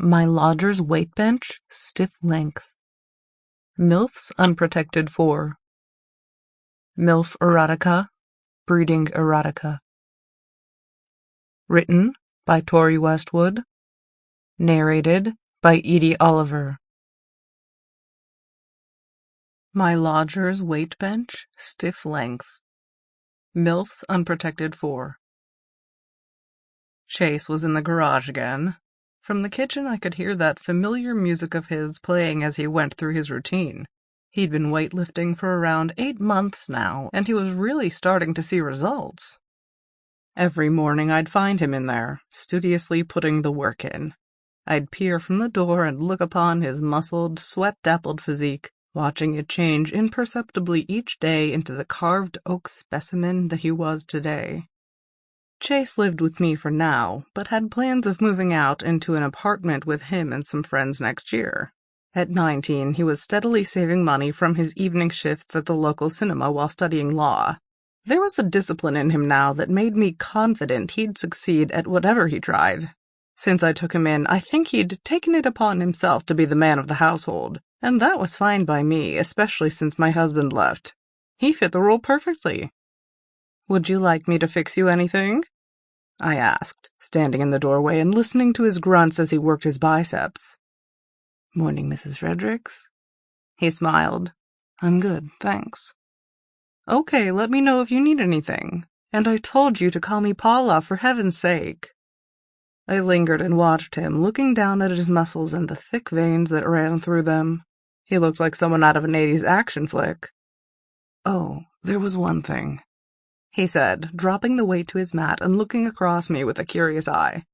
My lodger's weight bench, stiff length. Milfs Unprotected 4. MILF Erotica, breeding erotica. Written by Tori Westwood. Narrated by Edie Olliver. My lodger's weight bench, stiff length. Milfs Unprotected 4. Chase was in the garage again. From the kitchen I could hear that familiar music of his playing as he went through his routine. He'd been weightlifting for around 8 months now, and he was really starting to see results. Every morning I'd find him in there, studiously putting the work in. I'd peer from the door and look upon his muscled, sweat-dappled physique, watching it change imperceptibly each day into the carved oak specimen that he was today. Chase lived with me for now, but had plans of moving out into an apartment with him and some friends next year. At 19, he was steadily saving money from his evening shifts at the local cinema while studying law. There was a discipline in him now that made me confident he'd succeed at whatever he tried. Since I took him in, I think he'd taken it upon himself to be the man of the household, and that was fine by me, especially since my husband left. He fit the role perfectly. "Would you like me to fix you anything?" I asked, standing in the doorway and listening to his grunts as he worked his biceps. "Morning, Mrs. Fredericks." He smiled. "I'm good, thanks." "Okay, let me know if you need anything. And I told you to call me Paula, for heaven's sake." I lingered and watched him, looking down at his muscles and the thick veins that ran through them. He looked like someone out of an 80s action flick. "Oh, there was one thing," he said, dropping the weight to his mat and looking across me with a curious eye.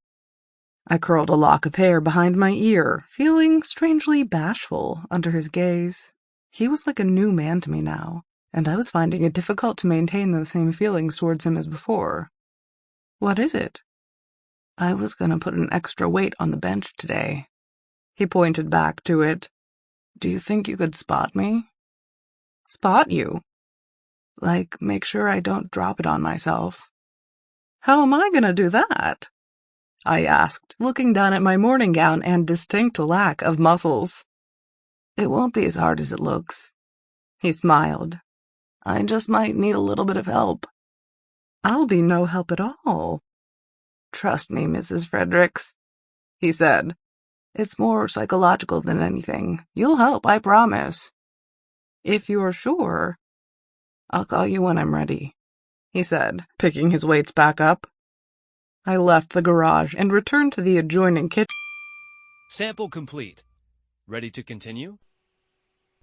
I curled a lock of hair behind my ear, feeling strangely bashful under his gaze. He was like a new man to me now, and I was finding it difficult to maintain those same feelings towards him as before. "What is it?" "I was gonna put an extra weight on the bench today." He pointed back to it. "Do you think you could spot me?" "Spot you?" "Like, make sure I don't drop it on myself." "How am I gonna do that?" I asked, looking down at my morning gown and distinct lack of muscles. "It won't be as hard as it looks." He smiled. "I just might need a little bit of help." "I'll be no help at all." "Trust me, Mrs. Fredericks," he said. "It's more psychological than anything. You'll help, I promise." "If you're sure." "I'll call you when I'm ready," he said, picking his weights back up. I left the garage and returned to the adjoining kitchen. Sample complete. Ready to continue?